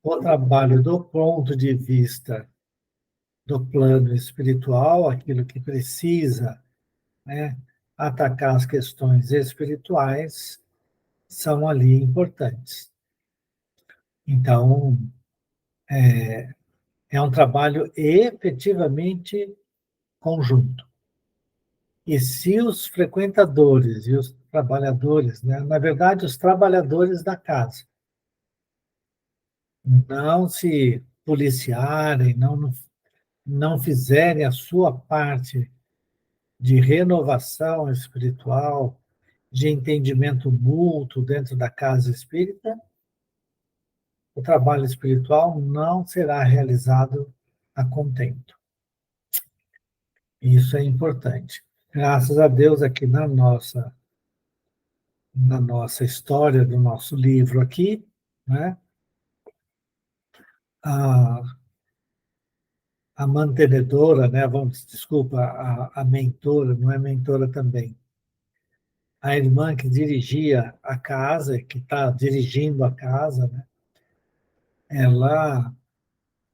o trabalho do ponto de vista do plano espiritual, aquilo que precisa, né, atacar as questões espirituais, são ali importantes. Então, é um trabalho efetivamente conjunto. E se os frequentadores e os trabalhadores, né, na verdade, os trabalhadores da casa, não se policiarem, não fizerem a sua parte de renovação espiritual, de entendimento mútuo dentro da casa espírita, o trabalho espiritual não será realizado a contento. Isso é importante. Graças a Deus, aqui na nossa história do nosso livro aqui, né, a, a mantenedora, né, desculpa, a mentora, não é mentora também, a irmã que dirigia a casa, que está dirigindo a casa, né, ela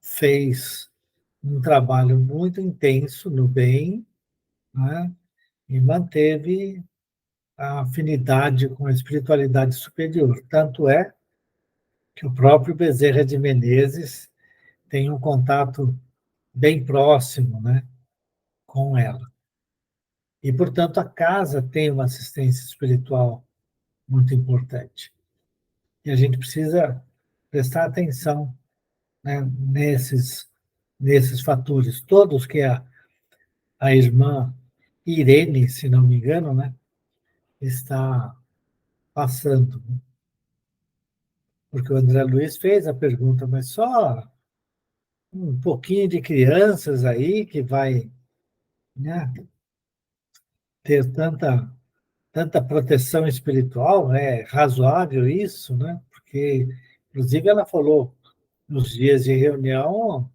fez um trabalho muito intenso no bem, né, e manteve a afinidade com a espiritualidade superior. Tanto é que o próprio Bezerra de Menezes tem um contato bem próximo, né, com ela. E, portanto, a casa tem uma assistência espiritual muito importante. E a gente precisa prestar atenção, né, nesses fatores todos que a irmã Irene, se não me engano, né, está passando. Porque o André Luiz fez a pergunta, mas só um pouquinho de crianças aí que vai, né, ter tanta proteção espiritual, é razoável isso, né? Porque, inclusive, ela falou nos dias de reunião,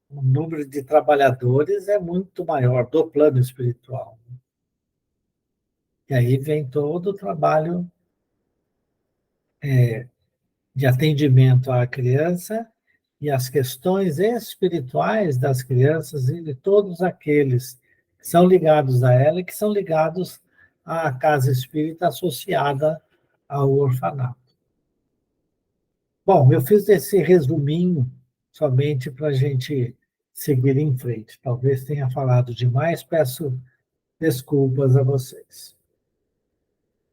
o número de trabalhadores é muito maior do plano espiritual. E aí vem todo o trabalho de atendimento à criança e as questões espirituais das crianças e de todos aqueles que são ligados a ela e que são ligados à casa espírita associada ao orfanato. Bom, eu fiz esse resuminho somente para a gente seguir em frente. Talvez tenha falado demais, peço desculpas a vocês.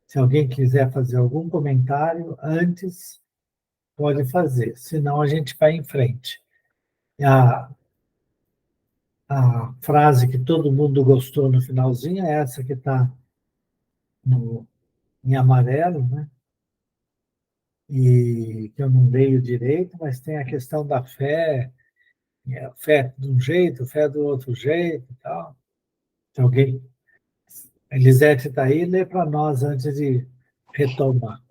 Se alguém quiser fazer algum comentário antes, pode fazer, senão a gente vai em frente. A, a frase que todo mundo gostou no finalzinho é essa que está em amarelo, né? E que eu não leio direito, mas tem a questão da fé, fé de um jeito, fé do outro jeito e tal. Se alguém, a Elisete está aí, lê para nós antes de retomar.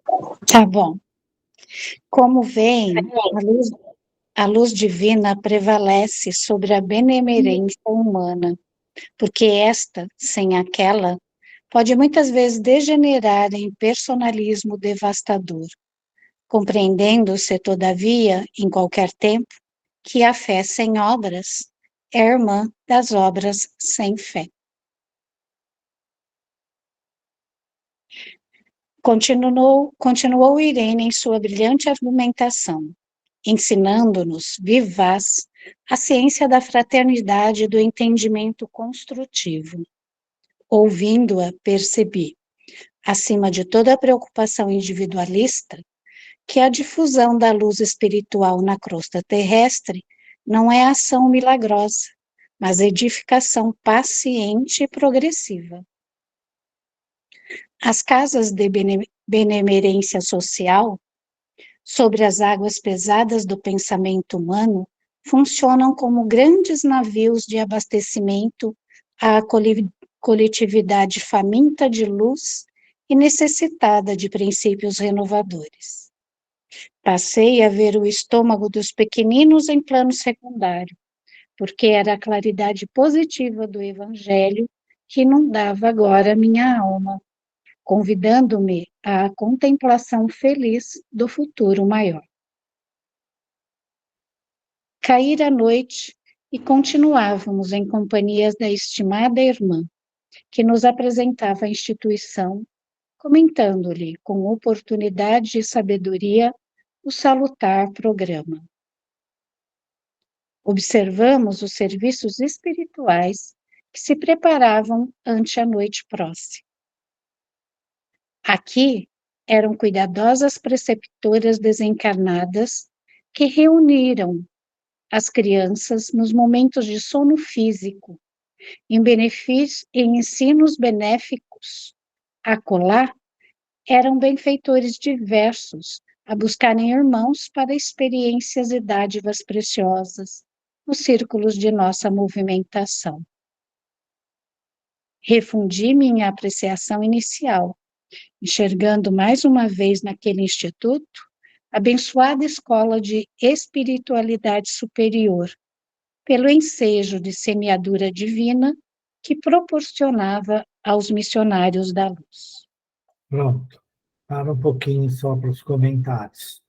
Tá bom. Como vem, a luz divina prevalece sobre a benemerência humana, porque esta, sem aquela, pode muitas vezes degenerar em personalismo devastador, compreendendo-se, todavia, em qualquer tempo, que a fé sem obras é irmã das obras sem fé. Continuou Irene em sua brilhante argumentação, ensinando-nos, vivaz, a ciência da fraternidade e do entendimento construtivo. Ouvindo-a, percebi, acima de toda a preocupação individualista, que a difusão da luz espiritual na crosta terrestre não é ação milagrosa, mas edificação paciente e progressiva. As casas de benemerência social, sobre as águas pesadas do pensamento humano, funcionam como grandes navios de abastecimento à coletividade faminta de luz e necessitada de princípios renovadores. Passei a ver o estômago dos pequeninos em plano secundário, porque era a claridade positiva do Evangelho que inundava agora minha alma, convidando-me à contemplação feliz do futuro maior. Caíra a noite e continuávamos em companhia da estimada irmã, que nos apresentava a instituição, comentando-lhe com oportunidade e sabedoria o salutar programa. Observamos os serviços espirituais que se preparavam ante a noite próxima. Aqui eram cuidadosas preceptoras desencarnadas que reuniram as crianças nos momentos de sono físico, em ensinos benéficos. Acolá eram benfeitores diversos a buscarem irmãos para experiências e dádivas preciosas nos círculos de nossa movimentação. Refundi minha apreciação inicial, enxergando mais uma vez naquele instituto a abençoada escola de espiritualidade superior, pelo ensejo de semeadura divina que proporcionava aos missionários da luz. Pronto. Para um pouquinho só para os comentários.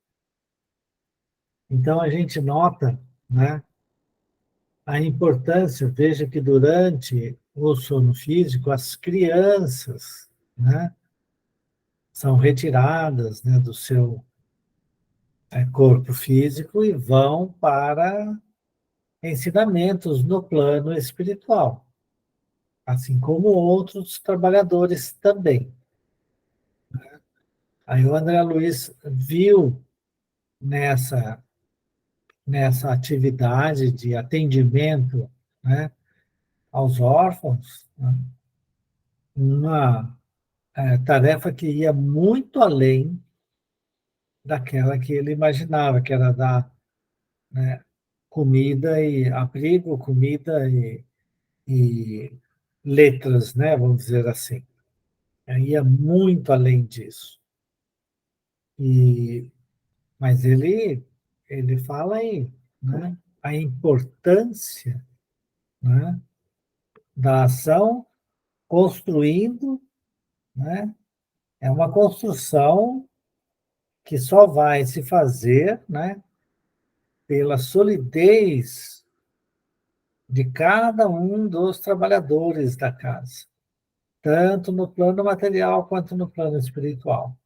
Então, a gente nota, né, a importância, veja que durante o sono físico, as crianças, né, são retiradas, né, do seu corpo físico e vão para ensinamentos no plano espiritual, assim como outros trabalhadores também. Aí o André Luiz viu nessa atividade de atendimento, né, aos órfãos, né, uma tarefa que ia muito além daquela que ele imaginava, que era dar, né, comida e abrigo, comida e letras, né, vamos dizer assim. Ia muito além disso. Mas ele fala aí, né, a importância, né, da ação construindo, né, é uma construção que só vai se fazer, né, pela solidez de cada um dos trabalhadores da casa, tanto no plano material quanto no plano espiritual.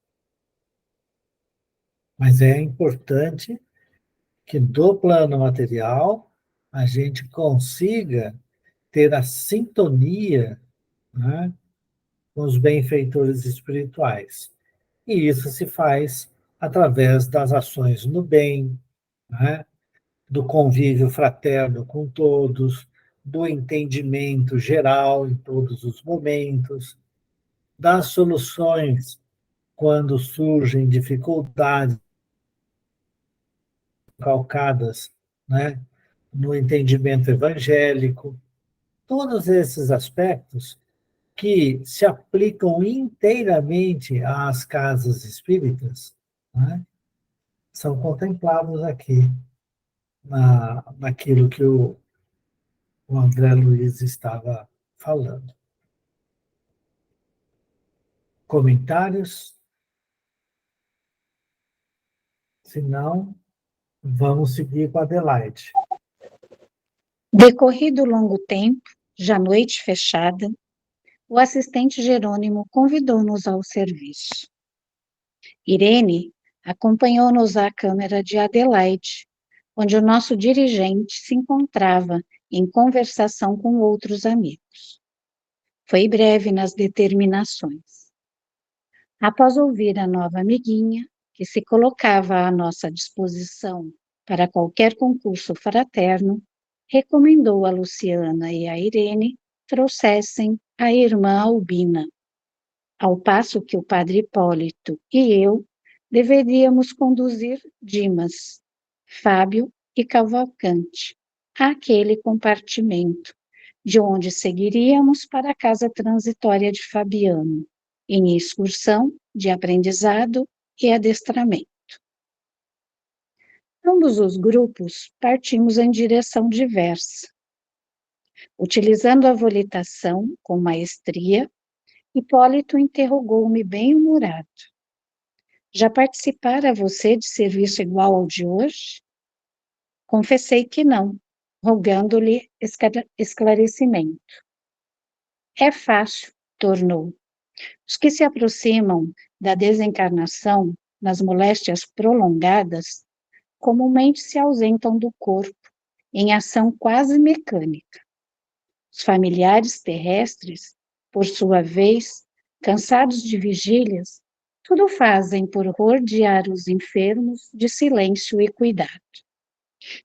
Mas é importante que do plano material a gente consiga ter a sintonia, né, com os benfeitores espirituais. E isso se faz através das ações no bem, né, do convívio fraterno com todos, do entendimento geral em todos os momentos, das soluções quando surgem dificuldades calcadas, né, no entendimento evangélico, todos esses aspectos que se aplicam inteiramente às casas espíritas, né, são contemplados aqui naquilo que o André Luiz estava falando. Comentários? Se não, vamos seguir com a Adelaide. Decorrido o longo tempo, já noite fechada, o assistente Jerônimo convidou-nos ao serviço. Irene acompanhou-nos à câmara de Adelaide, onde o nosso dirigente se encontrava em conversação com outros amigos. Foi breve nas determinações. Após ouvir a nova amiguinha, que se colocava à nossa disposição para qualquer concurso fraterno, recomendou a Luciana e a Irene trouxessem a irmã Albina, ao passo que o padre Hipólito e eu deveríamos conduzir Dimas, Fábio e Cavalcante àquele compartimento, de onde seguiríamos para a casa transitória de Fabiano, em excursão de aprendizado e adestramento. Ambos os grupos partimos em direção diversa. Utilizando a volitação com maestria, Hipólito interrogou-me bem-humorado. Já participara você de serviço igual ao de hoje? Confessei que não, rogando-lhe esclarecimento. É fácil, tornou. Os que se aproximam da desencarnação nas moléstias prolongadas comumente se ausentam do corpo em ação quase mecânica. Os familiares terrestres, por sua vez, cansados de vigílias, tudo fazem por rodear os enfermos de silêncio e cuidado.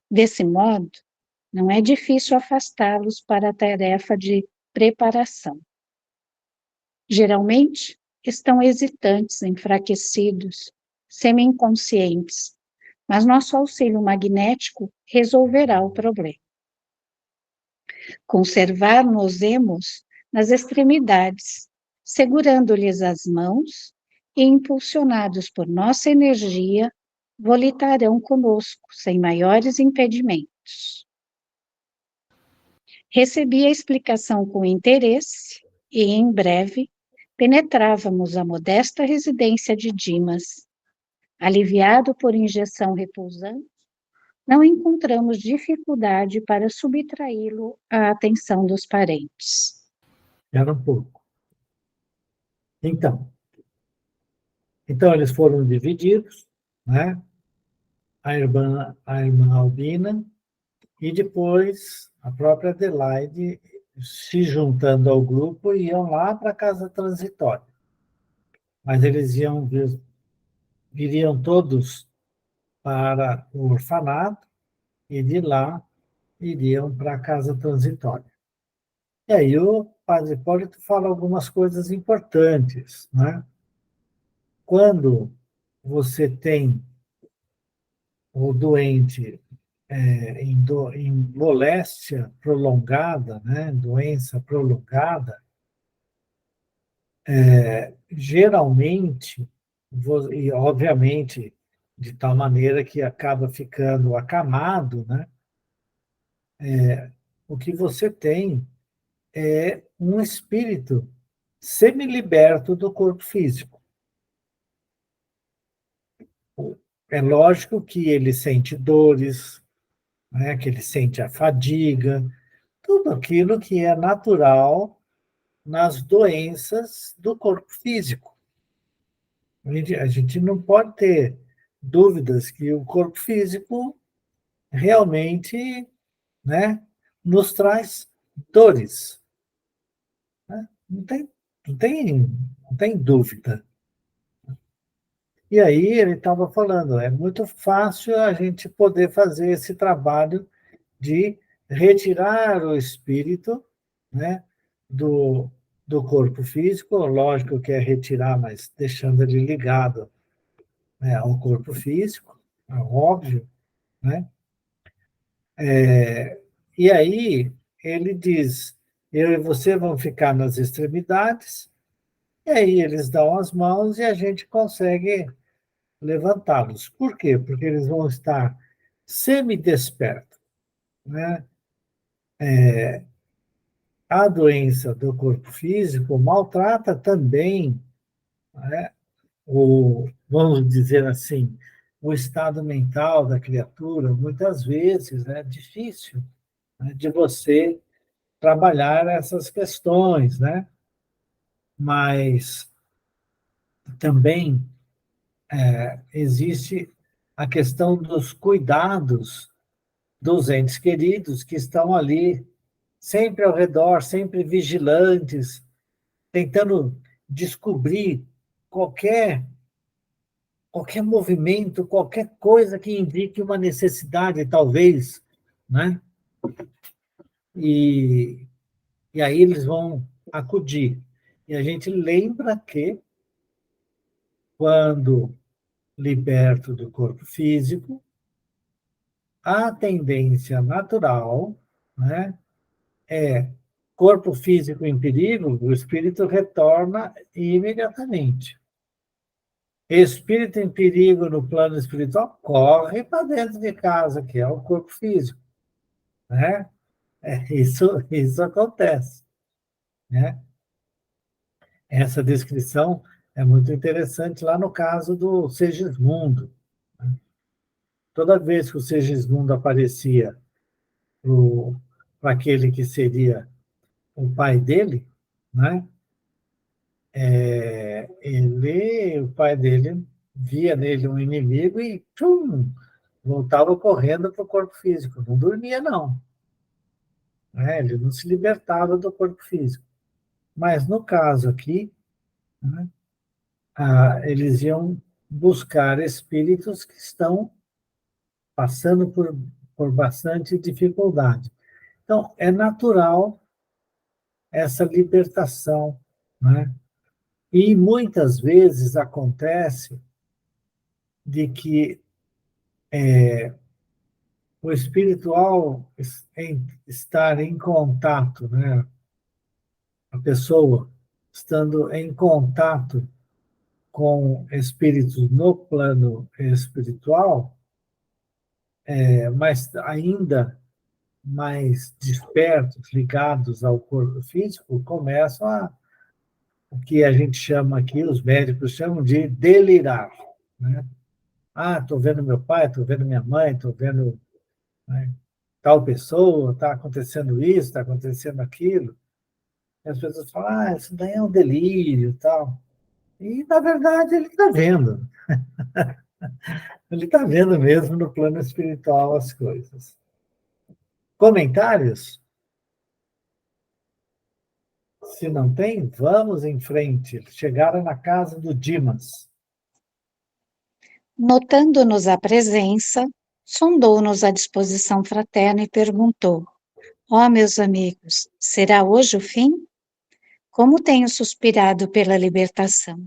Desse modo, não é difícil afastá-los para a tarefa de preparação. Geralmente, estão hesitantes, enfraquecidos, semi-inconscientes, mas nosso auxílio magnético resolverá o problema. Conservar-nos-emos nas extremidades, segurando-lhes as mãos e, impulsionados por nossa energia, volitarão conosco, sem maiores impedimentos. Recebi a explicação com interesse e, em breve, penetrávamos a modesta residência de Dimas. Aliviado por injeção repulsante, não encontramos dificuldade para subtraí-lo à atenção dos parentes. Era um pouco. Então eles foram divididos, né? A irmã Albina e depois a própria Adelaide se juntando ao grupo iam lá para a casa transitória. Mas eles viriam todos para o orfanato e de lá iriam para a casa transitória. E aí o padre Hipólito fala algumas coisas importantes, né? Quando você tem o doente em moléstia prolongada, né? Doença prolongada, geralmente, e obviamente de tal maneira que acaba ficando acamado, né? O que você tem é um espírito semi-liberto do corpo físico. É lógico que ele sente dores, né, que ele sente a fadiga, tudo aquilo que é natural nas doenças do corpo físico. A gente não pode ter dúvidas que o corpo físico realmente, né, nos traz dores. Né? Não tem dúvida. E aí ele estava falando, é muito fácil a gente poder fazer esse trabalho de retirar o espírito, né, do, do corpo físico, lógico que é retirar, mas deixando ele ligado, né, ao corpo físico, é óbvio, né? E aí ele diz, eu e você vamos ficar nas extremidades, e aí eles dão as mãos e a gente consegue levantá-los. Por quê? Porque eles vão estar semi-despertos, né? A doença do corpo físico maltrata também, né, vamos dizer assim, o estado mental da criatura. Muitas vezes é difícil, né, de você trabalhar essas questões, né? Mas também existe a questão dos cuidados dos entes queridos que estão ali sempre ao redor, sempre vigilantes, tentando descobrir qualquer qualquer movimento, qualquer coisa que indique uma necessidade, talvez, né? E, e aí eles vão acudir. E a gente lembra que, quando liberto do corpo físico, a tendência natural, né, é corpo físico em perigo, o espírito retorna imediatamente. Espírito em perigo no plano espiritual, corre para dentro de casa, que é o corpo físico, né? Isso acontece, né? Essa descrição é muito interessante lá no caso do Segismundo. Toda vez que o Segismundo aparecia para aquele que seria o pai dele, né? O pai dele via nele um inimigo e voltava correndo para o corpo físico. Não dormia, não. Ele não se libertava do corpo físico. Mas no caso aqui, né, eles iam buscar espíritos que estão passando por bastante dificuldade. Então, é natural essa libertação, né? E muitas vezes acontece de que o espiritual estar em contato, né? A pessoa estando em contato com espíritos no plano espiritual, mas ainda mais despertos, ligados ao corpo físico, começam o que a gente chama aqui, os médicos chamam de delirar, né? Estou vendo meu pai, estou vendo minha mãe, estou vendo, né, tal pessoa, está acontecendo isso, está acontecendo aquilo. E as pessoas falam, isso daí é um delírio, tal. E, na verdade, ele está vendo. Ele está vendo mesmo no plano espiritual as coisas. Comentários? Se não tem, vamos em frente. Chegaram na casa do Dimas. Notando-nos a presença, sondou-nos a disposição fraterna e perguntou: meus amigos, será hoje o fim? Como tenho suspirado pela libertação.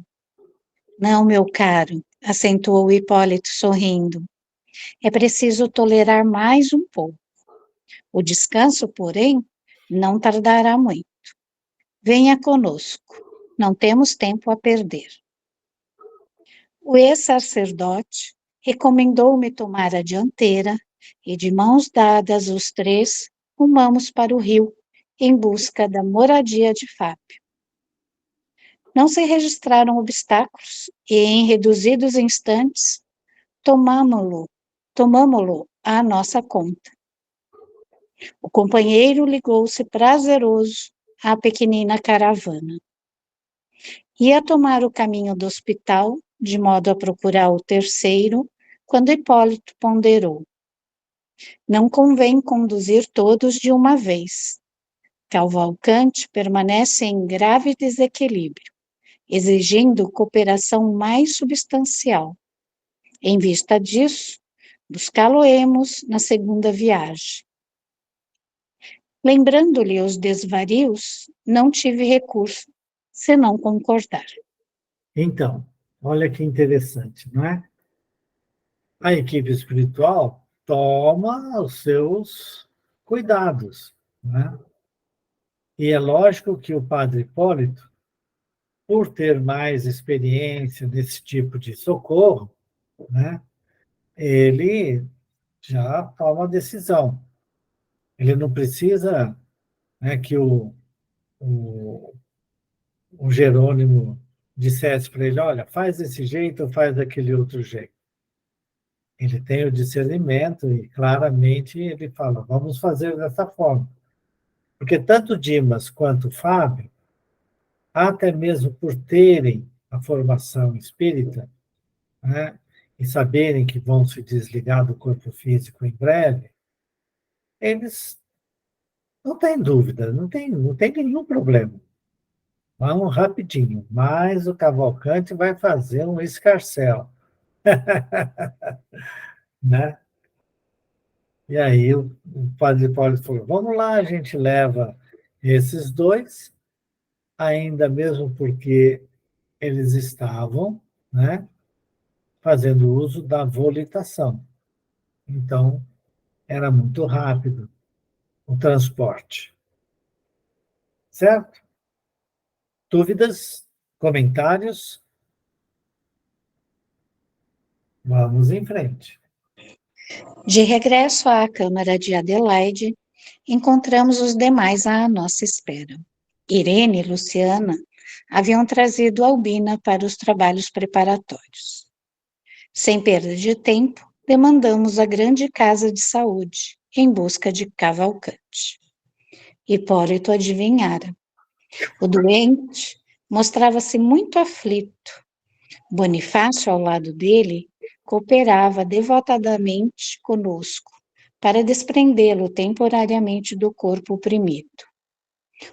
Não, meu caro, acentuou Hipólito sorrindo. É preciso tolerar mais um pouco. O descanso, porém, não tardará muito. Venha conosco, não temos tempo a perder. O ex-sacerdote recomendou-me tomar a dianteira e, de mãos dadas, os três rumamos para o rio, em busca da moradia de Fábio. Não se registraram obstáculos e, em reduzidos instantes, tomamo-lo à nossa conta. O companheiro ligou-se prazeroso à pequenina caravana. Ia tomar o caminho do hospital, de modo a procurar o terceiro, quando Hipólito ponderou. Não convém conduzir todos de uma vez. Cavalcante permanece em grave desequilíbrio, exigindo cooperação mais substancial. Em vista disso, buscá-lo-emos na segunda viagem. Lembrando-lhe os desvarios, não tive recurso, senão concordar. Então, olha que interessante, não é? A equipe espiritual toma os seus cuidados, né? E é lógico que o padre Hipólito, por ter mais experiência nesse tipo de socorro, né, ele já toma a decisão. Ele não precisa, né, que o, o Jerônimo dissesse para ele, olha, faz desse jeito ou faz daquele outro jeito. Ele tem o discernimento e claramente ele fala, vamos fazer dessa forma. Porque tanto Dimas quanto Fábio, até mesmo por terem a formação espírita, né, e saberem que vão se desligar do corpo físico em breve, eles não têm dúvida, não tem nenhum problema. Vamos rapidinho, mas o Cavalcante vai fazer um escarcéu, né? E aí o padre Paulo falou, vamos lá, a gente leva esses dois, ainda mesmo porque eles estavam, né, fazendo uso da volitação. Então, era muito rápido o transporte. Certo? Dúvidas? Comentários? Vamos em frente. De regresso à Câmara de Adelaide, encontramos os demais à nossa espera. Irene e Luciana haviam trazido Albina para os trabalhos preparatórios. Sem perda de tempo, demandamos a grande casa de saúde, em busca de Cavalcante. Hipólito adivinhara. O doente mostrava-se muito aflito. Bonifácio, ao lado dele, cooperava devotadamente conosco, para desprendê-lo temporariamente do corpo oprimido.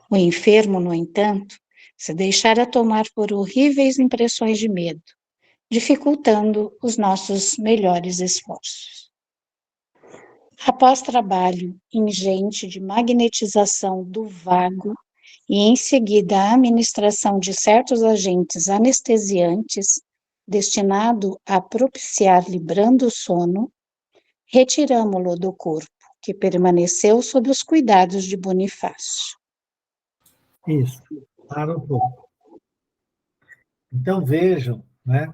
O enfermo, no entanto, se deixara tomar por horríveis impressões de medo, dificultando os nossos melhores esforços. Após trabalho ingente de magnetização do vago e em seguida a administração de certos agentes anestesiantes, destinado a propiciar-lhe brando sono, retiramo-lo do corpo, que permaneceu sob os cuidados de Bonifácio. Isso, para um pouco. Então, vejam, né?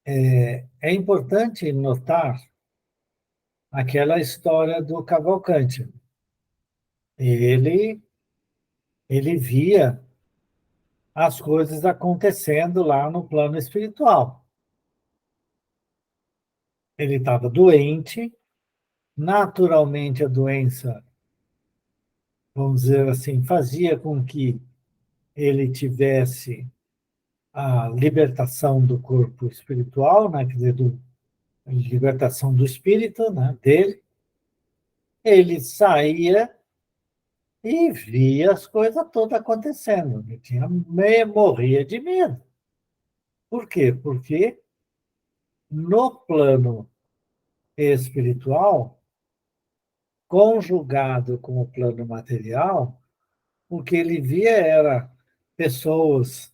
É importante notar aquela história do Cavalcante. Ele, ele via as coisas acontecendo lá no plano espiritual. Ele estava doente, naturalmente a doença, vamos dizer assim, fazia com que ele tivesse a libertação do corpo espiritual, né? Quer dizer, a libertação do espírito, né? Dele. Ele saía e via as coisas todas acontecendo. Ele morria de medo. Por quê? Porque no plano espiritual, conjugado com o plano material, o que ele via era pessoas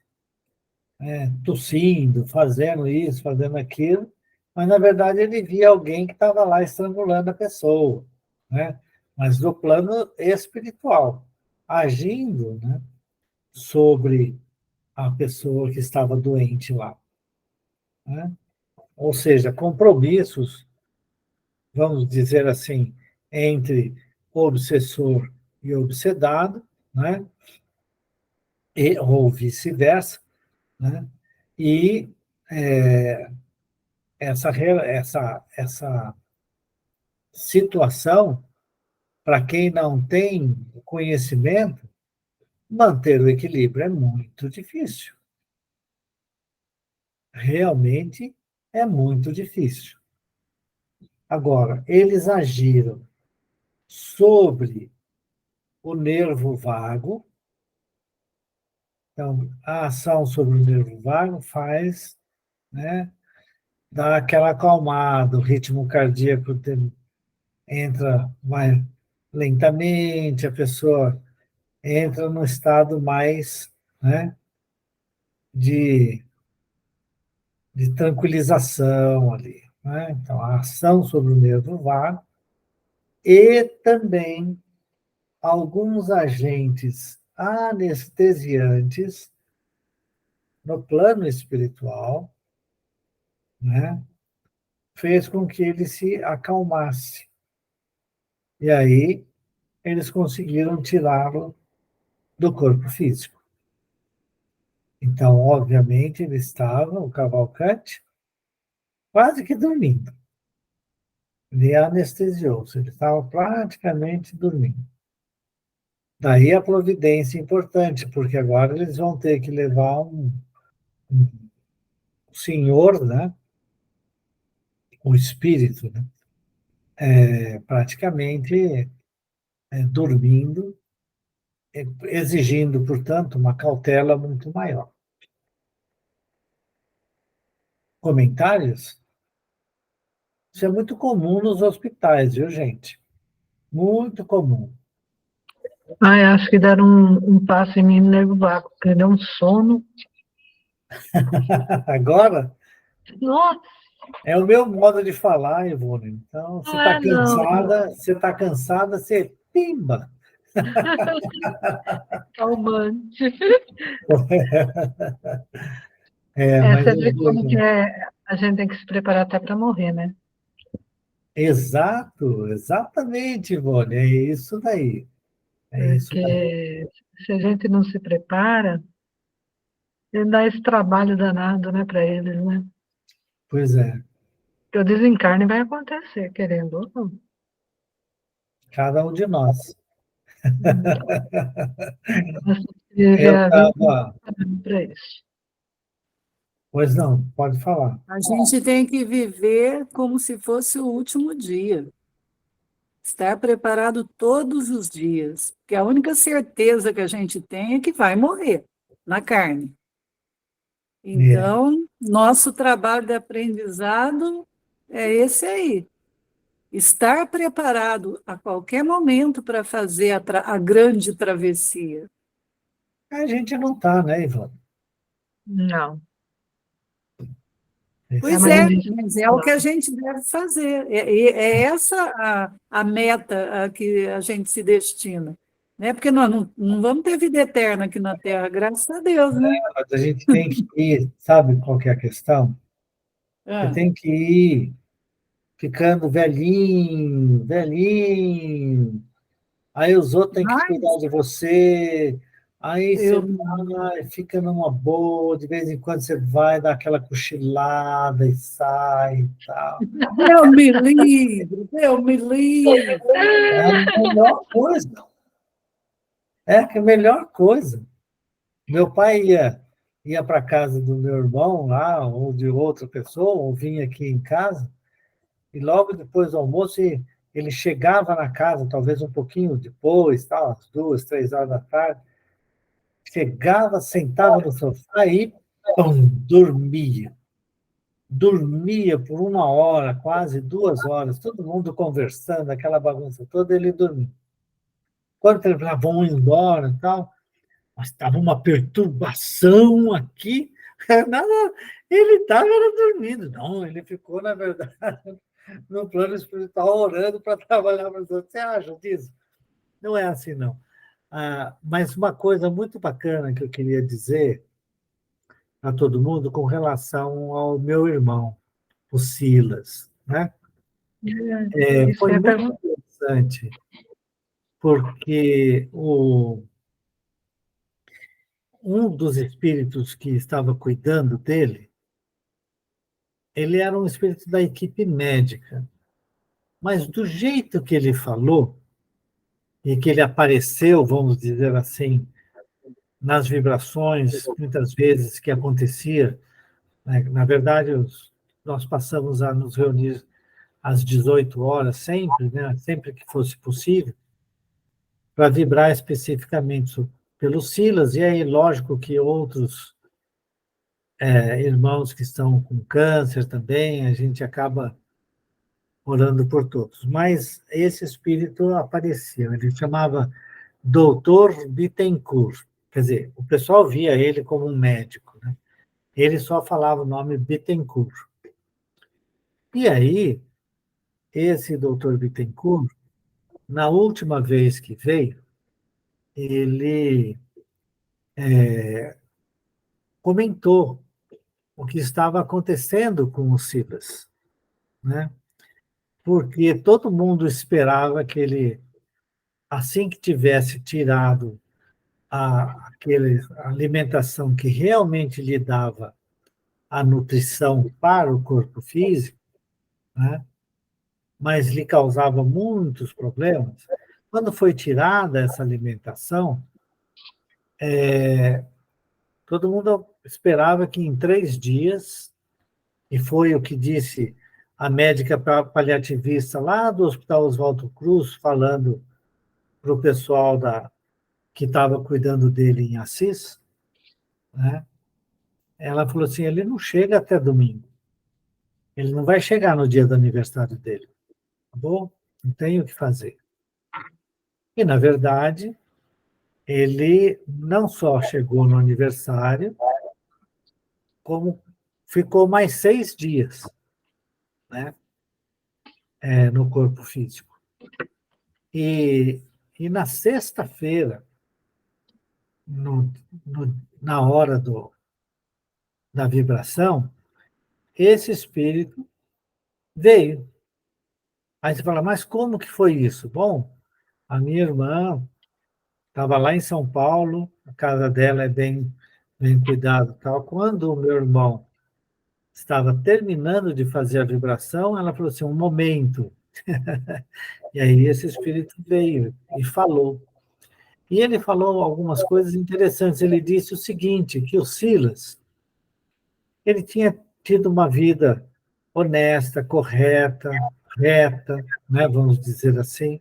tossindo, fazendo isso, fazendo aquilo, mas na verdade ele via alguém que estava lá estrangulando a pessoa, né? Mas no plano espiritual, agindo, né, sobre a pessoa que estava doente lá, né? Ou seja, compromissos, vamos dizer assim, entre obsessor e obsedado, né? Ou vice-versa, né? E essa situação, para quem não tem conhecimento, manter o equilíbrio é muito difícil. Realmente é muito difícil. Agora, eles agiram sobre o nervo vago. Então, a ação sobre o nervo vago faz, né, dar aquela acalmada, o ritmo cardíaco entra mais lentamente, a pessoa entra no estado mais, né, de, de tranquilização ali, né? Então, a ação sobre o nervo vago e também alguns agentes anestesiantes no plano espiritual, né, fez com que ele se acalmasse. E aí eles conseguiram tirá-lo do corpo físico. Então, obviamente, ele estava, o Cavalcante, quase que dormindo. Ele anestesiou-se, ele estava praticamente dormindo. Daí a providência importante, porque agora eles vão ter que levar um senhor, né, o espírito, né, praticamente dormindo, exigindo, portanto, uma cautela muito maior. Comentários? Isso é muito comum nos hospitais, viu, gente? Muito comum. Ai, acho que deram um passo em mim no nervo vago, porque deu um sono. Agora, Nossa, é o meu modo de falar, Ivone. Então, não é não. você está cansada, você pimba. Calmante. Mas Você eu vê como que digo, a gente tem que se preparar até para morrer, né? exato, exatamente, Ivone, é isso daí. É isso daí. Porque se a gente não se prepara, ele dá esse trabalho danado, né, para eles, né? Pois é. que o desencarne vai acontecer, querendo ou não. Cada um de nós. Nós Eu já vamos estava. para isso. Pois não, pode falar. A gente tem que viver como se fosse o último dia. Estar preparado todos os dias. Porque a única certeza que a gente tem é que vai morrer na carne. Então, nosso trabalho de aprendizado é esse aí. Estar preparado a qualquer momento para fazer a grande travessia. A gente não está, né, Ivan? Não. Pois mas é, a gente mas é o que a gente deve fazer. É essa a meta a que a gente se destina. Né? Porque nós não vamos ter vida eterna aqui na Terra, graças a Deus, né? Mas a gente tem que ir, sabe qual que é a questão? Você Ah, tem que ir ficando velhinho, velhinho. Aí os outros têm que cuidar mas de você. Aí você eu, vai, fica numa boa, de vez em quando você vai dar aquela cochilada e sai e tal. Deus me livre, Deus me livre. É a melhor coisa. É que é a melhor coisa. Meu pai ia para a casa do meu irmão lá, ou de outra pessoa, ou vinha aqui em casa, e logo depois do almoço ele chegava na casa, talvez um pouquinho depois, tal, às 2, 3 horas da tarde, chegava, sentava no sofá e pum, dormia. Dormia por 1 hora, quase 2 horas, todo mundo conversando, aquela bagunça toda, ele dormia. Quando ele falava, vão embora e tal, mas estava uma perturbação aqui. Não, ele estava dormindo. Não, ele ficou, na verdade, no plano espiritual, orando para trabalhar para os outros. Você acha disso? Não é assim, não. Mas uma coisa muito bacana que eu queria dizer a todo mundo com relação ao meu irmão, o Silas, né? isso Foi é muito interessante, porque um dos espíritos que estava cuidando dele, ele era um espírito da equipe médica, mas do jeito que ele falou, e que ele apareceu, vamos dizer assim, nas vibrações, muitas vezes que acontecia, né? Na verdade, nós passamos a nos reunir às 18 horas, sempre, né? Sempre que fosse possível, para vibrar especificamente pelo Silas, e aí, lógico que outros irmãos que estão com câncer também, a gente acaba orando por todos. Mas esse espírito aparecia, ele chamava Doutor Bittencourt. Quer dizer, o pessoal via ele como um médico, né? Ele só falava o nome Bittencourt. E aí, esse doutor Bittencourt, na última vez que veio, ele comentou o que estava acontecendo com o Silas, né? Porque todo mundo esperava que ele, assim que tivesse tirado aquele alimentação que realmente lhe dava a nutrição para o corpo físico, né? Mas lhe causava muitos problemas. Quando foi tirada essa alimentação, todo mundo esperava que em 3 dias, e foi o que disse a médica paliativista lá do Hospital Oswaldo Cruz, falando para o pessoal que estava cuidando dele em Assis, né? Ela falou assim, ele não chega até domingo. Ele não vai chegar no dia do aniversário dele. Tá bom? Não tem o que fazer. E, na verdade, ele não só chegou no aniversário, como ficou mais 6 dias, né, no corpo físico. E na sexta-feira, na hora da vibração, esse espírito veio. Aí você fala, mas como que foi isso? Bom, a minha irmã estava lá em São Paulo, a casa dela é bem cuidada, tal. Quando o meu irmão estava terminando de fazer a vibração, ela falou assim, um momento. E aí esse espírito veio e falou. E ele falou algumas coisas interessantes. Ele disse o seguinte, que o Silas, ele tinha tido uma vida honesta, correta, reta, né, vamos dizer assim.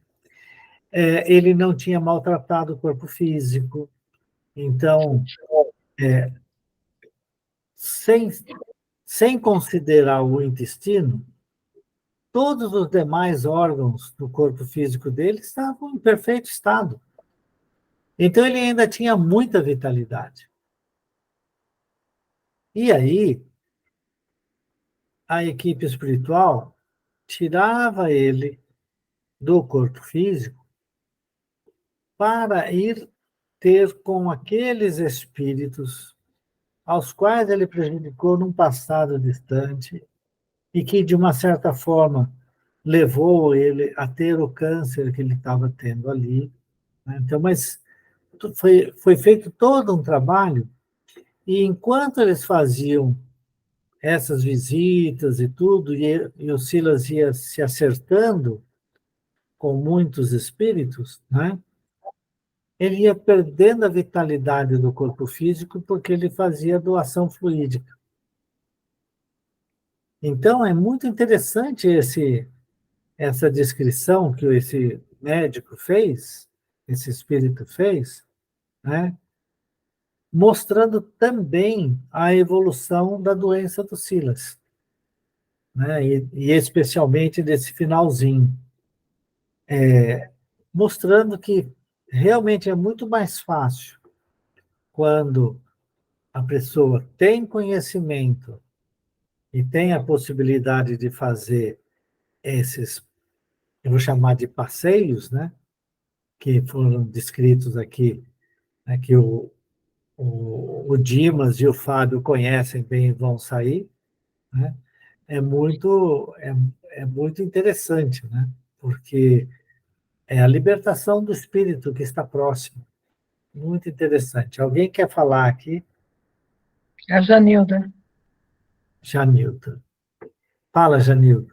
Ele não tinha maltratado o corpo físico. Então, sem, sem considerar o intestino, todos os demais órgãos do corpo físico dele estavam em perfeito estado. Então, ele ainda tinha muita vitalidade. E aí, a equipe espiritual tirava ele do corpo físico para ir ter com aqueles espíritos aos quais ele prejudicou num passado distante e que, de uma certa forma, levou ele a ter o câncer que ele estava tendo ali. Né? Então, mas foi feito todo um trabalho, e enquanto eles faziam essas visitas e tudo, e o Silas ia se acertando com muitos espíritos, né? Ele ia perdendo a vitalidade do corpo físico porque ele fazia doação fluídica. Então, é muito interessante essa descrição que esse médico fez, esse espírito fez, né? Mostrando também a evolução da doença do Silas, né? E especialmente desse finalzinho, mostrando que realmente é muito mais fácil quando a pessoa tem conhecimento e tem a possibilidade de fazer esses, eu vou chamar de passeios, né? Que foram descritos aqui, né? Que o Dimas e o Fábio conhecem bem e vão sair, né? É muito interessante, né? Porque é a libertação do espírito que está próximo. Muito interessante. Alguém quer falar aqui? A Janilda. Janilda. Fala, Janilda.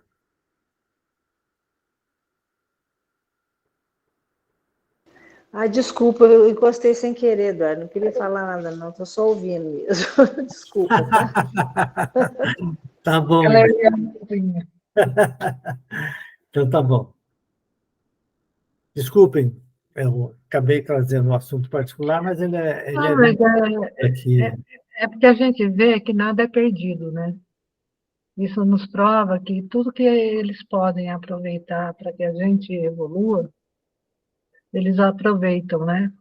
Ah, desculpa, eu encostei sem querer, Eduardo. Não queria falar nada, não. Estou só ouvindo mesmo. Desculpa, tá? Tá bom. Ela é minha. Então tá bom. Desculpem, eu acabei trazendo um assunto particular, mas ele Não, é mas aqui. é porque a gente vê que nada é perdido, né? Isso nos prova que tudo que eles podem aproveitar para que a gente evolua, eles aproveitam, né?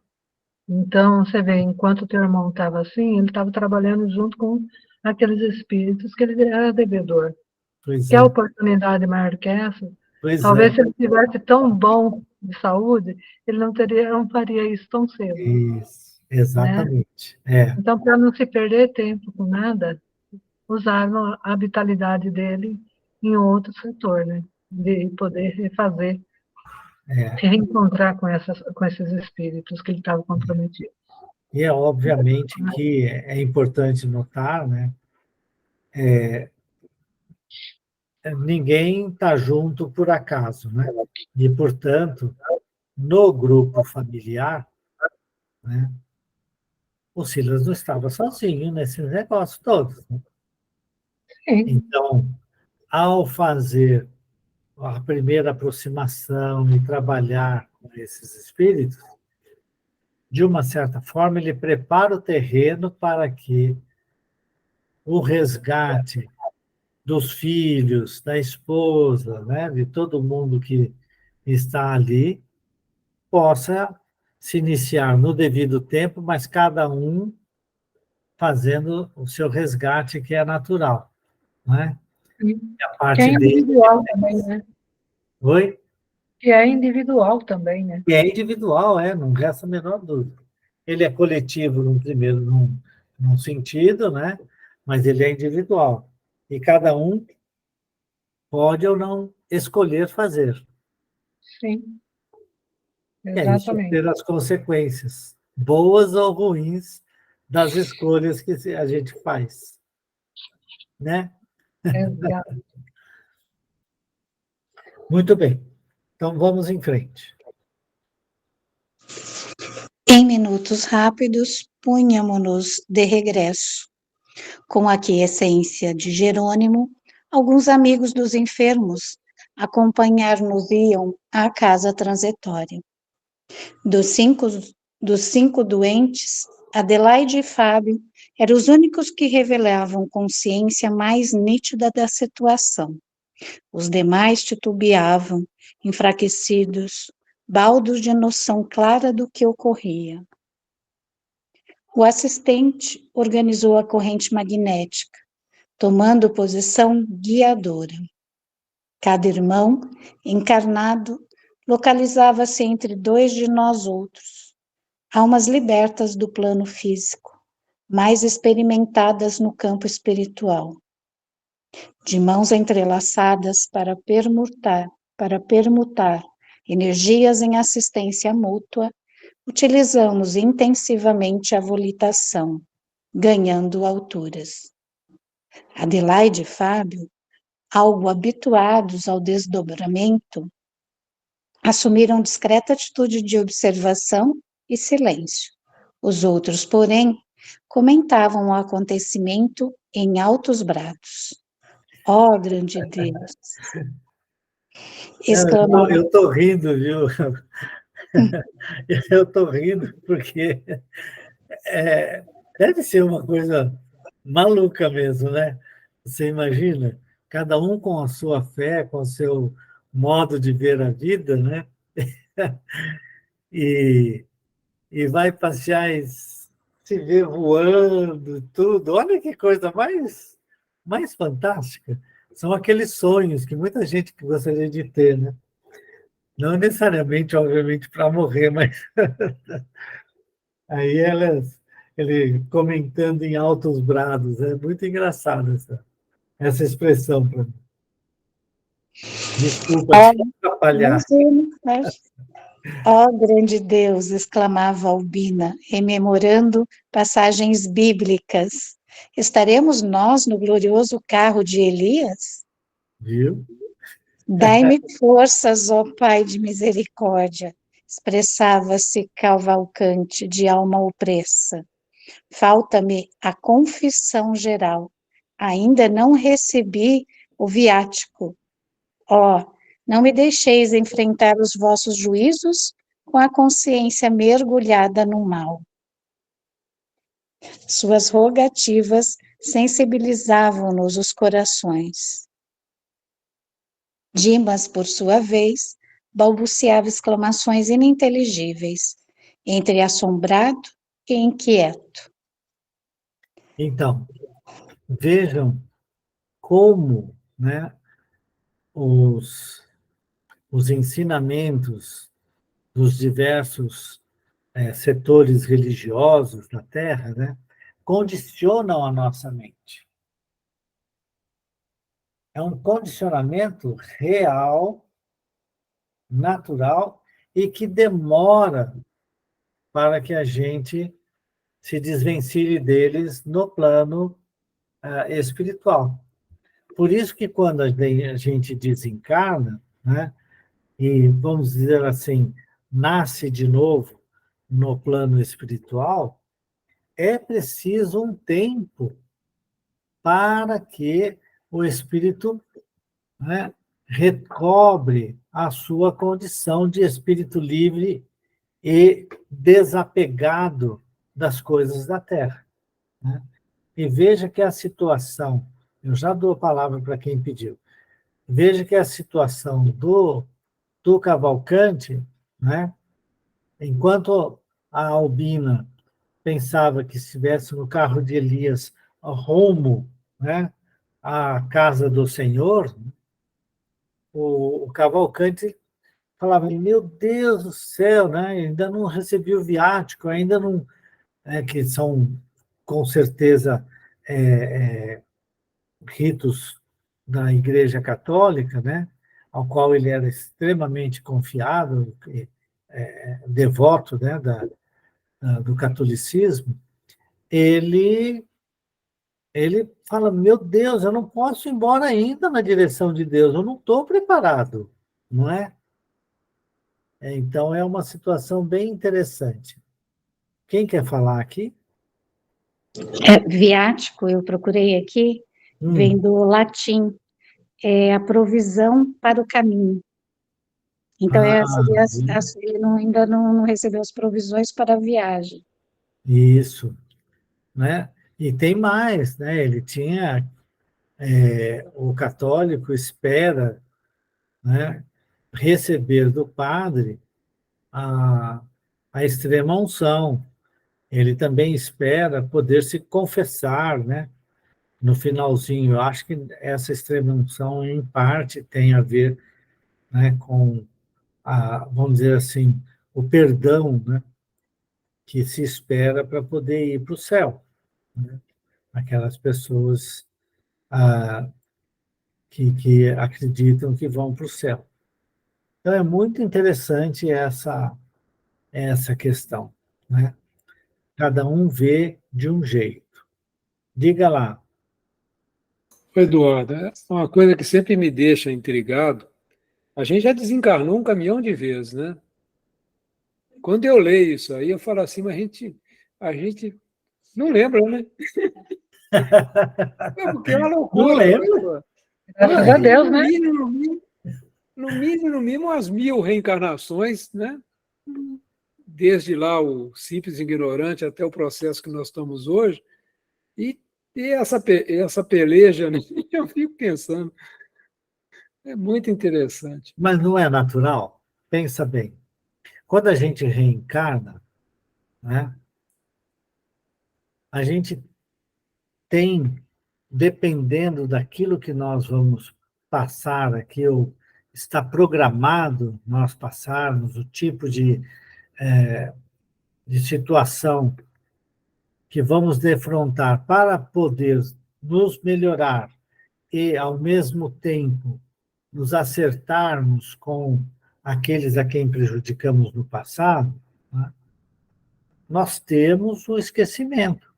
Então, você vê, enquanto o teu irmão estava assim, ele estava trabalhando junto com aqueles espíritos que ele era devedor. Pois Quer é, oportunidade maior que essa? pois Talvez é. se ele tivesse tão bom de saúde, ele não faria isso tão cedo, Isso, né? exatamente. Então, para não se perder tempo com nada, usaram a vitalidade dele em outro setor, né? De poder refazer, reencontrar com esses espíritos que ele estava comprometido. E é obviamente que é importante notar, né? Ninguém está junto por acaso, né? E, portanto, no grupo familiar, né, o Silas não estava sozinho nesses negócios todos. Né? Sim, Então, ao fazer a primeira aproximação e trabalhar com esses espíritos, de uma certa forma, ele prepara o terreno para que o resgate dos filhos, da esposa, né, de todo mundo que está ali, possa se iniciar no devido tempo, mas cada um fazendo o seu resgate, que é natural. Né? sim. E a Que é parte dele. individual também, né? Oi? Que é individual também, né? E é individual, não resta a menor dúvida. Ele é coletivo num primeiro, num sentido, né? Mas ele é individual. E cada um pode ou não escolher fazer. Sim, E aí exatamente. sofrer as consequências, boas ou ruins, das escolhas que a gente faz. Né? Exato. Muito bem. Então, vamos em frente. Em minutos rápidos, punhamo-nos de regresso. Com a aquiescência de Jerônimo, alguns amigos dos enfermos acompanhar-nos-iam à casa transitória. Dos cinco doentes, Adelaide e Fábio eram os únicos que revelavam consciência mais nítida da situação. Os demais titubeavam, enfraquecidos, baldos de noção clara do que ocorria. O assistente organizou a corrente magnética, tomando posição guiadora. Cada irmão, encarnado, localizava-se entre dois de nós outros, almas libertas do plano físico, mais experimentadas no campo espiritual. De mãos entrelaçadas para permutar energias em assistência mútua, utilizamos intensivamente a volitação, ganhando alturas. Adelaide e Fábio, algo habituados ao desdobramento, assumiram discreta atitude de observação e silêncio. Os outros, porém, comentavam o acontecimento em altos brados. Ó, grande Deus! Exclamavam. Eu estou rindo, viu? Eu estou rindo porque deve ser uma coisa maluca mesmo, né? Você imagina, cada um com a sua fé, com o seu modo de ver a vida, né? E vai passear e se ver voando, tudo. Olha que coisa mais fantástica. São aqueles sonhos que muita gente gostaria de ter, né? Não necessariamente, obviamente, para morrer, mas aí ele comentando em altos brados. É muito engraçado essa expressão para mim. Desculpa te atrapalhar. Ó grande Deus, exclamava Albina, rememorando passagens bíblicas. Estaremos nós no glorioso carro de Elias? Viu? Dai-me forças, ó Pai de misericórdia, expressava-se Cavalcante, de alma opressa. Falta-me a confissão geral. Ainda não recebi o viático. Ó, não me deixeis enfrentar os vossos juízos com a consciência mergulhada no mal. Suas rogativas sensibilizavam-nos os corações. Dimas, por sua vez, balbuciava exclamações ininteligíveis, entre assombrado e inquieto. Então, vejam como, né, os ensinamentos dos diversos setores religiosos da Terra, né, condicionam a nossa mente. É um condicionamento real, natural, e que demora para que a gente se desvencilhe deles no plano espiritual. Por isso que quando a gente desencarna, né, e, vamos dizer assim, nasce de novo no plano espiritual, é preciso um tempo para que o espírito, né, recobre a sua condição de espírito livre e desapegado das coisas da Terra, né? E veja que a situação, eu já dou a palavra para quem pediu, veja que a situação do Cavalcante, né, enquanto a Albina pensava que estivesse no carro de Elias rumo, né, à casa do Senhor, o Cavalcante falava, meu Deus do céu, né, ainda não recebi o viático, ainda não... que são, com certeza, ritos da Igreja Católica, né, ao qual ele era extremamente confiado, devoto, né, do catolicismo, ele ele fala, meu Deus, eu não posso ir embora ainda na direção de Deus, eu não estou preparado, não é? Então, é uma situação bem interessante. Quem quer falar aqui? Viático, eu procurei aqui, vem Hum. do latim, é a provisão para o caminho. Então, seria, ele ainda não recebeu as provisões para a viagem. Isso, né? E tem mais, né? Ele tinha, o católico espera, né, receber do padre a, a extrema unção. Ele também espera poder se confessar, né? No finalzinho. Eu acho que essa extrema unção, em parte, tem a ver, né, com vamos dizer assim, o perdão, né, que se espera para poder ir para o céu, né? Aquelas pessoas que acreditam que vão para o céu. Então, é muito interessante essa questão, né? Cada um vê de um jeito. Diga lá. Eduardo, é uma coisa que sempre me deixa intrigado. A gente já desencarnou um caminhão de vezes, né? Quando eu leio isso aí, eu falo assim, mas a gente não lembra, né? É porque é uma Não loucura, né? lembro. Pô? Graças Ué, a Deus, né? No mínimo, umas 1000 reencarnações, né? Desde lá o simples ignorante até o processo que nós estamos hoje. E, essa peleja, né? Eu fico pensando, é muito interessante. mas não é natural? Pensa bem. Quando a gente reencarna, né, a gente tem, dependendo daquilo que nós vamos passar aqui, ou está programado nós passarmos, o tipo de situação que vamos defrontar para poder nos melhorar e, ao mesmo tempo, nos acertarmos com aqueles a quem prejudicamos no passado, né, nós temos o esquecimento.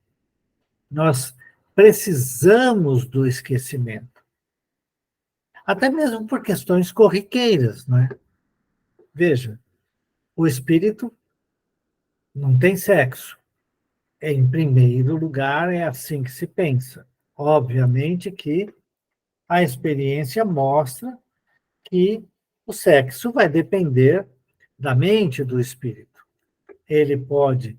Nós precisamos do esquecimento. Até mesmo por questões corriqueiras, né? Veja, o espírito não tem sexo. Em primeiro lugar, é assim que se pensa. Obviamente que a experiência mostra que o sexo vai depender da mente do espírito. Ele pode,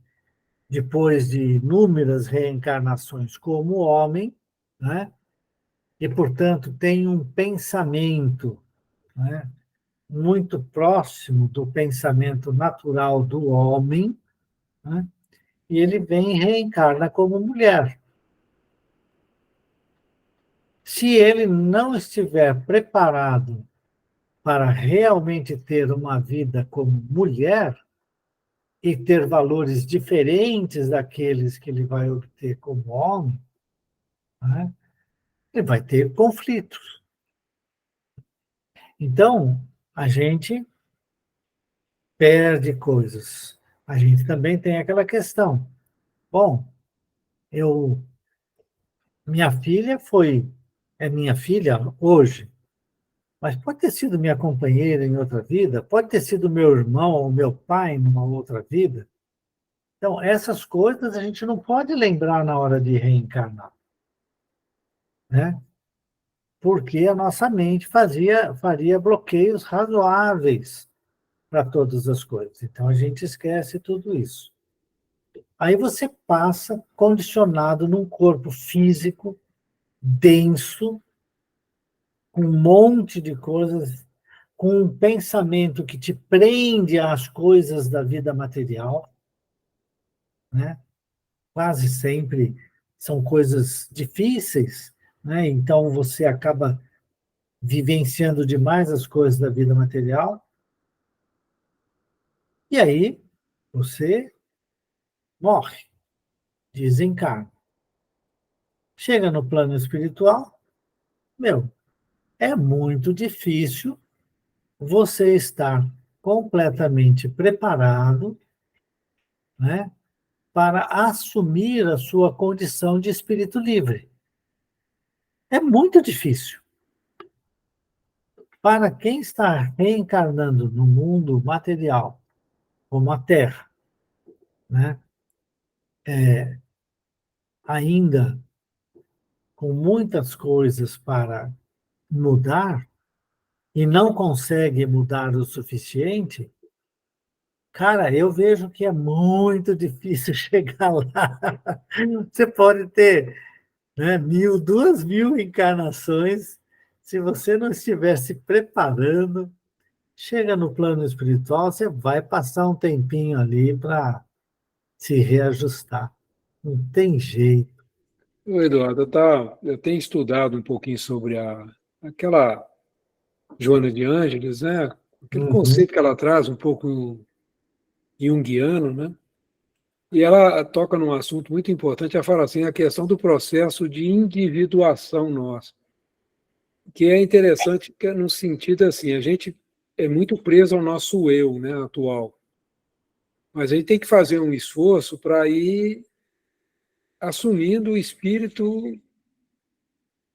depois de inúmeras reencarnações como homem, né, e, portanto, tem um pensamento, né, muito próximo do pensamento natural do homem, né, e ele vem e reencarna como mulher. Se ele não estiver preparado para realmente ter uma vida como mulher e ter valores diferentes daqueles que ele vai obter como homem, né, ele vai ter conflitos. Então, a gente perde coisas. A gente também tem aquela questão. Bom, minha filha é minha filha hoje, mas pode ter sido minha companheira em outra vida, pode ter sido meu irmão ou meu pai numa outra vida. Então, essas coisas a gente não pode lembrar na hora de reencarnar, né? Porque a nossa mente faria bloqueios razoáveis para todas as coisas. Então, a gente esquece tudo isso. Aí você passa condicionado num corpo físico denso, com um monte de coisas, com um pensamento que te prende às coisas da vida material, né? Quase sempre são coisas difíceis, né? Então você acaba vivenciando demais as coisas da vida material, e aí você morre, desencarna. Chega no plano espiritual, meu, é muito difícil você estar completamente preparado, né, para assumir a sua condição de espírito livre. É muito difícil. Para quem está reencarnando no mundo material, como a Terra, né? Ainda com muitas coisas para mudar, e não consegue mudar o suficiente, cara, eu vejo que é muito difícil chegar lá. Você pode ter, né, 1.000, 2.000 encarnações, se você não estiver se preparando, chega no plano espiritual, você vai passar um tempinho ali para se reajustar. Não tem jeito. Ô, Eduardo, eu tenho estudado um pouquinho sobre aquela Joana de Ângeles, né? Aquele Uhum, conceito que ela traz, um pouco junguiano, né? E ela toca num assunto muito importante, ela fala assim, a questão do processo de individuação nossa, que é interessante que é no sentido assim, a gente é muito preso ao nosso eu, né, atual, mas a gente tem que fazer um esforço para ir assumindo o espírito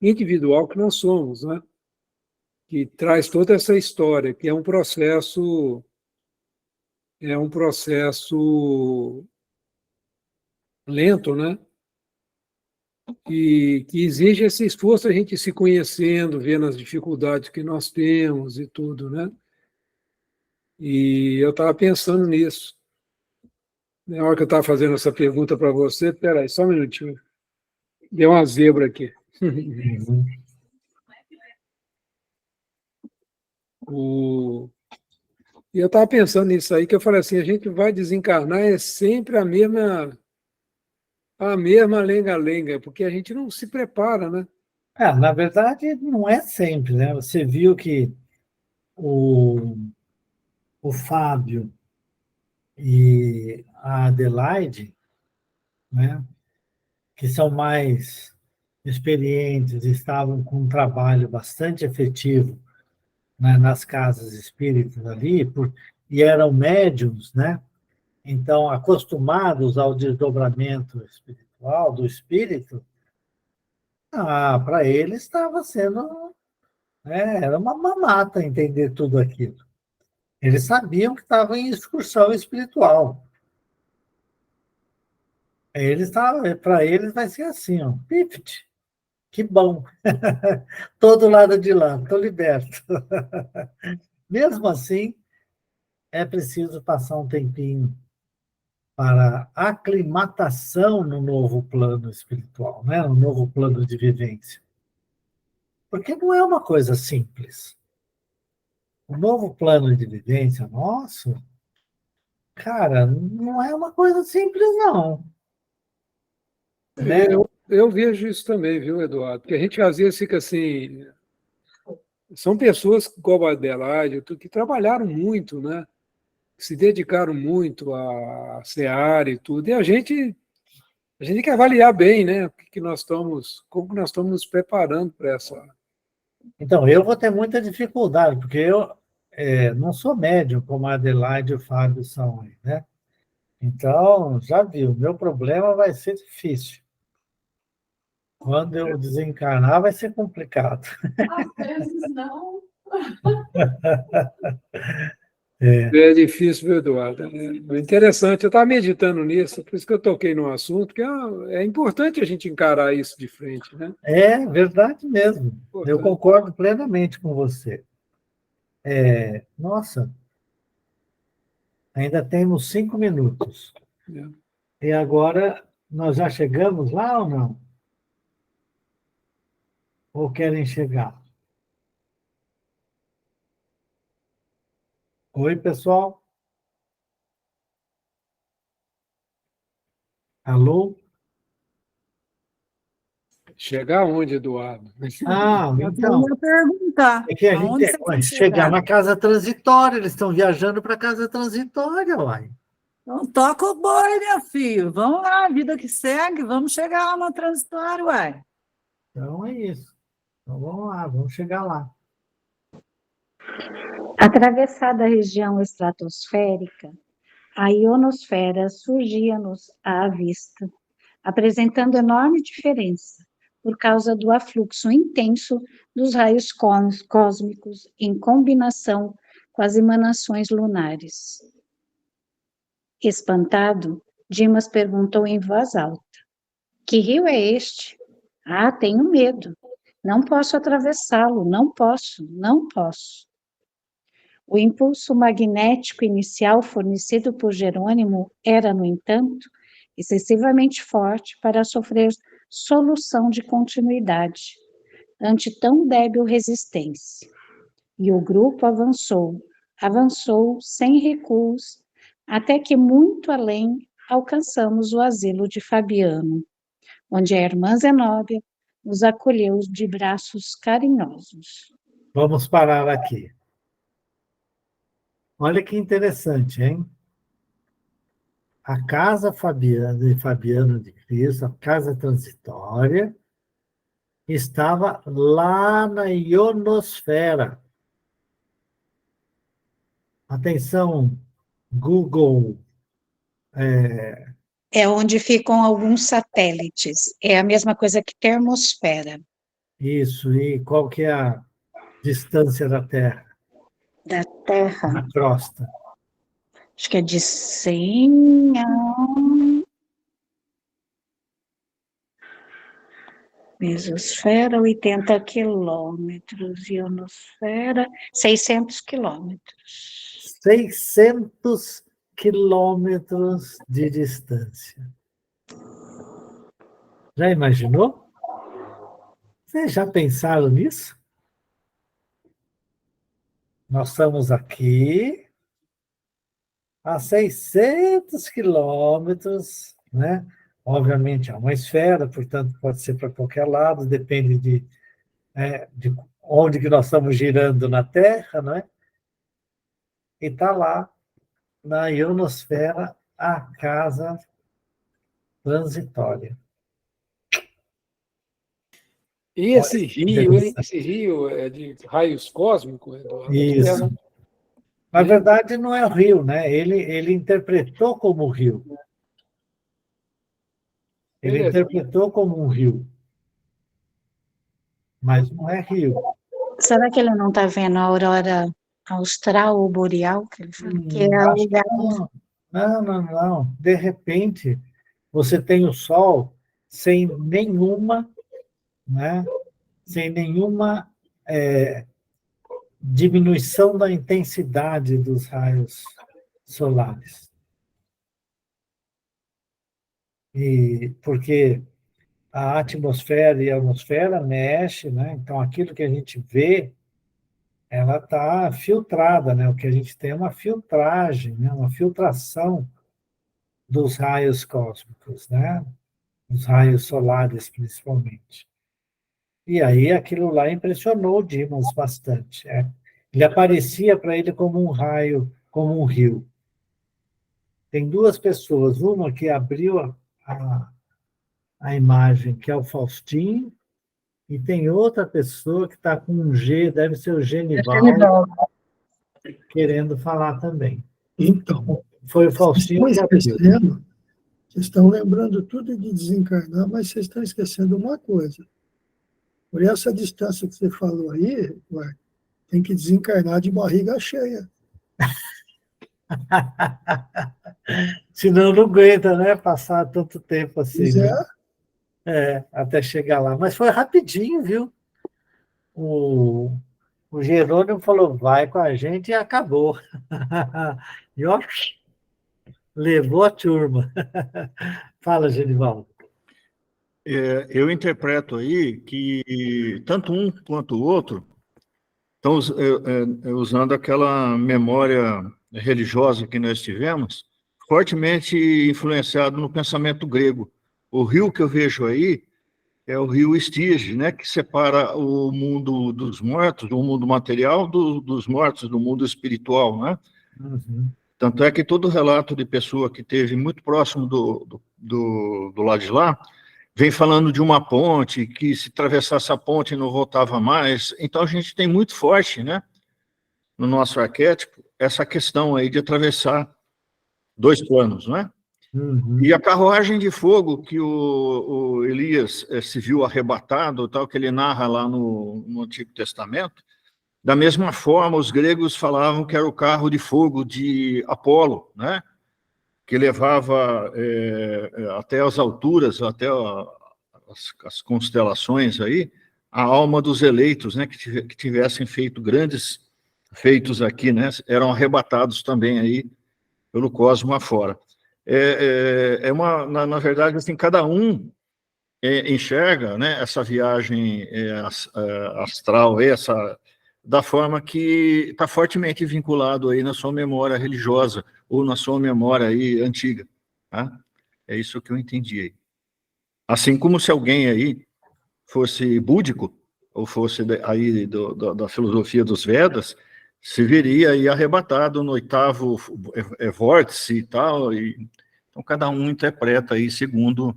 individual que nós somos, né? Que traz toda essa história, que é um processo lento, né? E que exige esse esforço a gente se conhecendo, vendo as dificuldades que nós temos e tudo, né? E eu estava pensando nisso. Na hora que eu estava fazendo essa pergunta para você, peraí, só um minutinho. Deu uma zebra aqui. uhum. E eu estava pensando nisso aí, que eu falei assim, a gente vai desencarnar, é sempre a mesma lenga-lenga, porque a gente não se prepara, né? Na verdade, não é sempre, né? Você viu que o, o Fábio e a Adelaide, né, que são mais experientes, estavam com um trabalho bastante efetivo, né, nas casas espíritas ali, e eram médiums, né? Então, acostumados ao desdobramento espiritual do espírito, para eles estava sendo, né, era uma mamata entender tudo aquilo. Eles sabiam que estavam em excursão espiritual. Para eles vai ser assim, ó, pift, que bom. Todo lado de lá, estou liberto. Mesmo assim, é preciso passar um tempinho para aclimatação no novo plano espiritual, né? No novo plano de vivência. Porque não é uma coisa simples. O novo plano de vivência nosso, cara, não é uma coisa simples, não. Né? Eu vejo isso também, viu, Eduardo? Porque a gente às vezes fica assim. São pessoas como a Adelaide, que trabalharam muito, né? Se dedicaram muito à seara e tudo. E a gente tem que avaliar bem, né? Como que nós estamos nos preparando para essa. Então, eu vou ter muita dificuldade, porque eu não sou médium como a Adelaide e o Fábio são, né? Então, já viu, meu problema vai ser difícil. Quando eu desencarnar, vai ser complicado. Às vezes não. É difícil, viu, Eduardo? É interessante. Eu estava meditando nisso, por isso que eu toquei no assunto, que é importante a gente encarar isso de frente, né? É verdade mesmo. Eu Importante. concordo plenamente com você. Nossa, ainda temos 5 minutos. Né? E agora, nós já chegamos lá ou não? Ou querem chegar? Oi, pessoal? Alô? Chegar onde, Eduardo? Eu Então, ia perguntar, é que a gente aonde você quer chegar chegar? na casa transitória, eles estão viajando para a casa transitória, uai. Então, toca o boi, meu filho. Vamos lá, vida que segue, vamos chegar lá no transitório, uai. Então é isso. Então vamos lá, vamos chegar lá. Atravessada a região estratosférica, a ionosfera surgia-nos à vista, apresentando enorme diferença, por causa do afluxo intenso dos raios cósmicos em combinação com as emanações lunares. Espantado, Dimas perguntou em voz alta: que rio é este? Ah, tenho medo. Não posso atravessá-lo, não posso, não posso. O impulso magnético inicial fornecido por Jerônimo era, no entanto, excessivamente forte para sofrer solução de continuidade ante tão débil resistência. E o grupo avançou sem recuos, até que muito além alcançamos o asilo de Fabiano, onde a irmã Zenóbia nos acolheu de braços carinhosos. Vamos parar aqui. Olha que interessante, hein? A casa Fabiano de Cristo, a casa transitória, estava lá na ionosfera. Atenção, Google. É onde ficam alguns satélites. É a mesma coisa que termosfera. Isso, e qual que é a distância da Terra, Da Terra, da crosta? acho que é de 100 a... Mesosfera, 80 quilômetros. Ionosfera, 600 quilômetros. 600 quilômetros de distância. Já imaginou? Vocês já pensaram nisso? Nós estamos aqui a 600 quilômetros, né? Obviamente é uma esfera, portanto pode ser para qualquer lado, depende de onde que nós estamos girando na Terra, né? E está lá, na ionosfera, a casa transitória. E esse rio, hein? Esse rio é de raios cósmicos, Eduardo? Isso. Na verdade, não é o rio, né? Ele interpretou como rio. Ele interpretou como um rio. Mas não é rio. Será que ele não está vendo a aurora austral ou boreal? Que ele fala que é o lugar... Não. De repente, você tem o Sol sem nenhuma, né? Sem nenhuma diminuição da intensidade dos raios solares. E porque a atmosfera e a ionosfera mexe, né? Então aquilo que a gente vê, ela está filtrada, né? O que a gente tem é uma filtragem, né? Uma filtração dos raios cósmicos, né? Os raios solares, principalmente. E aí aquilo lá impressionou o Dimas bastante. Ele aparecia para ele como um raio, como um rio. Tem duas pessoas, uma que abriu a imagem, que é o Faustinho, e tem outra pessoa que está com um G, deve ser o Genivaldo, querendo falar também. Então, foi o Faustinho que abriu. Vocês estão lembrando tudo de desencarnar, mas vocês estão esquecendo uma coisa. Por essa distância que você falou aí, tem que desencarnar de barriga cheia. Senão não aguenta, né? Passar tanto tempo assim. Pois até chegar lá. Mas foi rapidinho, viu? O Jerônimo falou, vai com a gente, e acabou. E ó, levou a turma. Fala, Genivaldo. Eu interpreto aí que tanto um quanto o outro estão usando aquela memória religiosa que nós tivemos, fortemente influenciado no pensamento grego. O rio que eu vejo aí é o rio Estige, né, que separa o mundo dos mortos, o mundo material, dos mortos, do mundo espiritual, né? Uhum. Tanto é que todo relato de pessoa que esteve muito próximo do lado de lá vem falando de uma ponte, que se atravessasse a ponte não voltava mais. Então a gente tem muito forte, né, no nosso arquétipo, essa questão aí de atravessar dois planos, não é? Uhum. E a carruagem de fogo que o Elias se viu arrebatado, tal, que ele narra lá no Antigo Testamento, da mesma forma, os gregos falavam que era o carro de fogo de Apolo, né? Que levava até as alturas, até as constelações aí, a alma dos eleitos, né? Que tivessem feito grandes feitos aqui, né? Eram arrebatados também aí pelo cosmo afora. Na verdade, assim, cada um enxerga, né, essa viagem astral, da forma que está fortemente vinculado aí na sua memória religiosa ou na sua memória aí antiga, tá? É isso que eu entendi aí. Assim como se alguém aí fosse búdico ou fosse aí da filosofia dos Vedas, se viria aí arrebatado no 8º vórtice e tal, então cada um interpreta aí segundo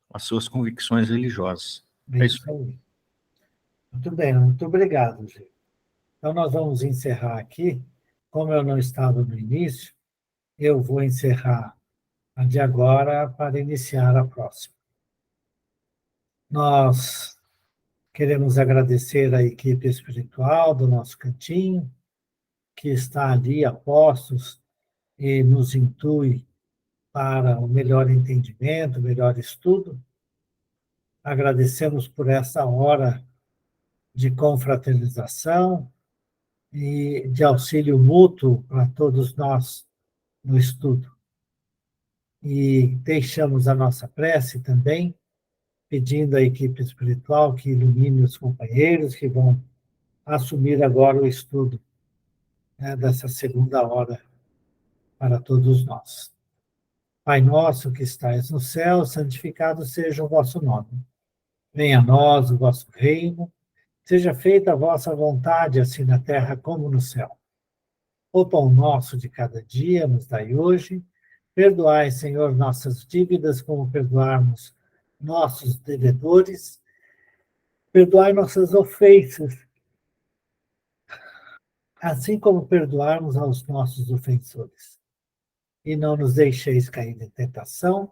as suas convicções religiosas. É isso. Isso aí. Muito bem, muito obrigado, gente. Então, nós vamos encerrar aqui. Como eu não estava no início, eu vou encerrar a de agora para iniciar a próxima. Nós queremos agradecer a equipe espiritual do nosso cantinho, que está ali a postos e nos intui para o melhor entendimento, o melhor estudo. Agradecemos por essa hora de confraternização e de auxílio mútuo para todos nós no estudo. E deixamos a nossa prece também, pedindo à equipe espiritual que ilumine os companheiros que vão assumir agora o estudo, né, dessa segunda hora para todos nós. Pai nosso que estais no céu, santificado seja o vosso nome. Venha a nós o vosso reino, seja feita a vossa vontade, assim na terra como no céu. O pão nosso de cada dia nos dai hoje. Perdoai, Senhor, nossas dívidas, como perdoarmos nossos devedores. Perdoai nossas ofensas, assim como perdoarmos aos nossos ofensores. E não nos deixeis cair em tentação,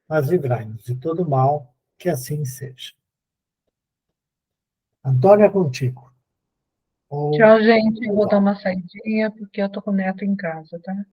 mas livrai-nos de todo mal, que assim seja. Antônia, é contigo. Tchau, gente. Eu vou dar uma saidinha, porque eu tô com o neto em casa, tá?